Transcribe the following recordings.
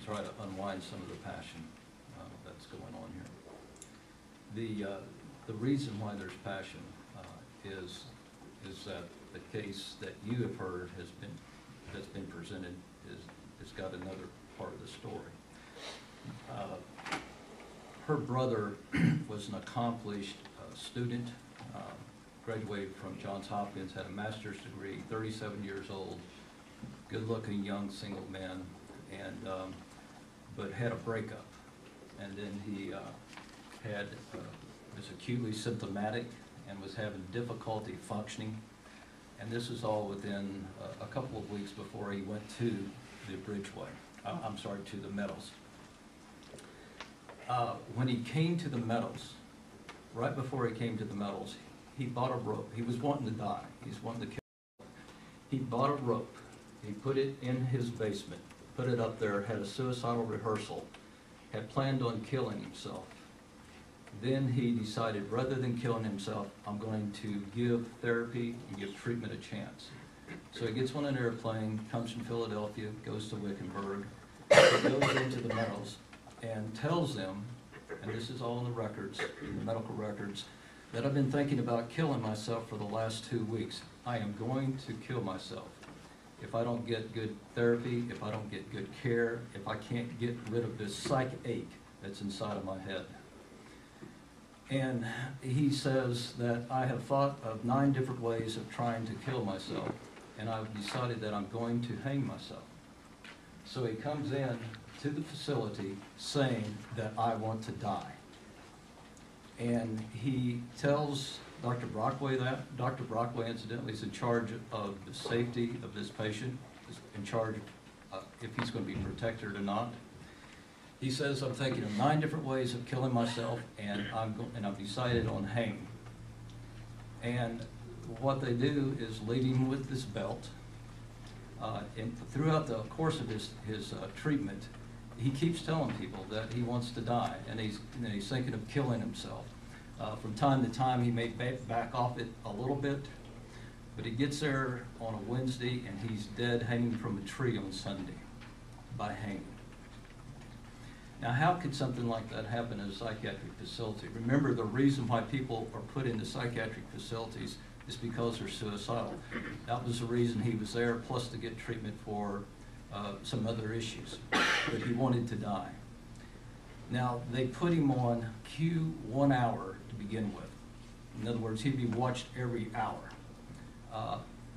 try to unwind some of the passion that's going on here. The reason why there's passion is that the case that you have heard that's been presented has got another part of the story. Her brother was an accomplished student, graduated from Johns Hopkins, had a master's degree, 37 years old, good-looking young single man, and but had a breakup, and then he was acutely symptomatic and was having difficulty functioning, and this is all within a couple of weeks before he went to the Bridgeway. I'm sorry, to the Meadows. When he came to the Meadows, right before he came to the Meadows, he bought a rope. He was wanting to die. He's wanting to kill. He bought a rope. He put it in his basement, put it up there, had a suicidal rehearsal, had planned on killing himself. Then he decided, rather than killing himself, I'm going to give therapy and give treatment a chance. So he gets on an airplane, comes from Philadelphia, goes to Wickenburg, goes into the Meadows, and tells them, and this is all in the records, in the medical records, that I've been thinking about killing myself for the last 2 weeks. I am going to kill myself. If I don't get good therapy, if I don't get good care, if I can't get rid of this psych ache that's inside of my head. And he says that I have thought of 9 different ways of trying to kill myself, and I've decided that I'm going to hang myself. So he comes in to the facility saying that I want to die. And he tells Dr. Brockway that. Dr. Brockway, incidentally, is in charge of the safety of this patient, is in charge of if he's going to be protected or not. He says, I'm thinking of 9 different ways of killing myself, and I've decided on hanging. And what they do is lead him with this belt. And throughout the course of his treatment, he keeps telling people that he wants to die, and he's thinking of killing himself. From time to time, he may back off it a little bit, but he gets there on a Wednesday, and he's dead hanging from a tree on Sunday by hanging. Now, how could something like that happen in a psychiatric facility? Remember, the reason why people are put into psychiatric facilities is because they're suicidal. That was the reason he was there, plus to get treatment for some other issues, but he wanted to die. Now, they put him on Q 1 hour to begin with. In other words, he'd be watched every hour.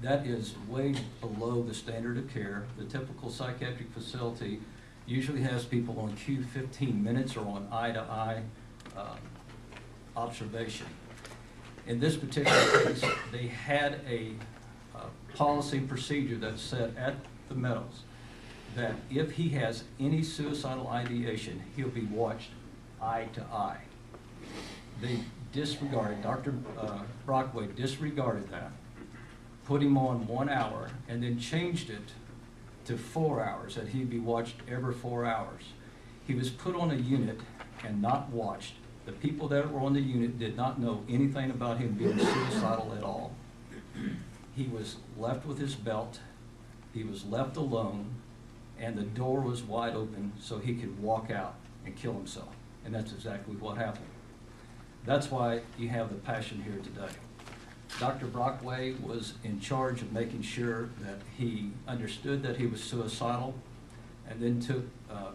That is way below the standard of care. The typical psychiatric facility usually has people on Q 15 minutes or on eye-to-eye observation. In this particular case, they had a policy and procedure that said at the Meadows that if he has any suicidal ideation, he'll be watched eye to eye. They disregarded, Dr. Brockway disregarded that, put him on 1 hour, and then changed it to 4 hours, that he'd be watched every 4 hours. He was put on a unit and not watched. The people that were on the unit did not know anything about him being suicidal at all. He was left with his belt, he was left alone, and the door was wide open so he could walk out and kill himself. And that's exactly what happened. That's why you have the passion here today. Dr. Brockway was in charge of making sure that he understood that he was suicidal, and then took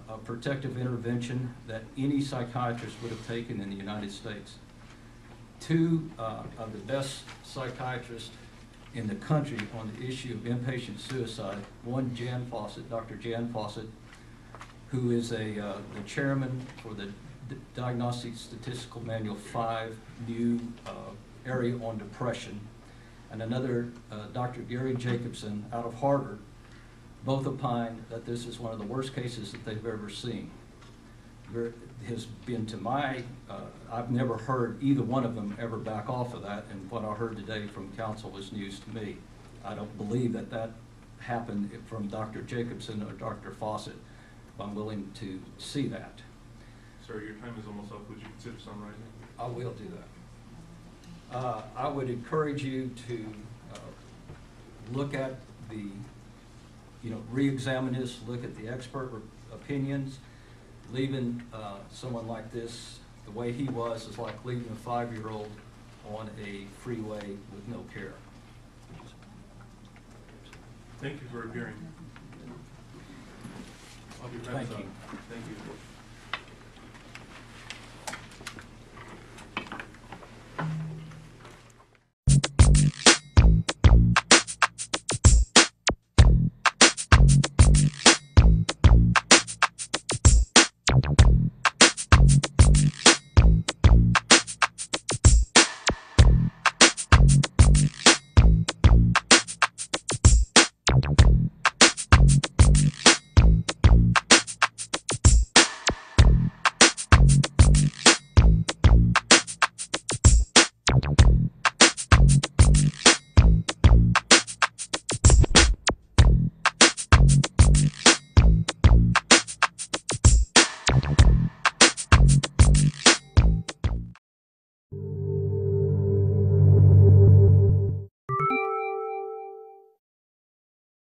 a protective intervention that any psychiatrist would have taken in the United States. 2 of the best psychiatrists in the country on the issue of inpatient suicide. One, Jan Fawcett, Dr. Jan Fawcett, who is the chairman for the Diagnostic Statistical Manual 5 new area on depression, and another, Dr. Gary Jacobson out of Harvard. Both opine that this is one of the worst cases that they've ever seen. There has been, to my, I've never heard either one of them ever back off of that, and what I heard today from counsel was news to me. I don't believe that that happened from Dr. Jacobson or Dr. Fawcett, but I'm willing to see that. Sir, your time is almost up. Would you consider summarizing? I will do that. I would encourage you to look at the re-examine this, look at the expert opinions. Leaving someone like this, the way he was, is like leaving a 5-year-old on a freeway with no care. Thank you for appearing. Thank you. Thank you.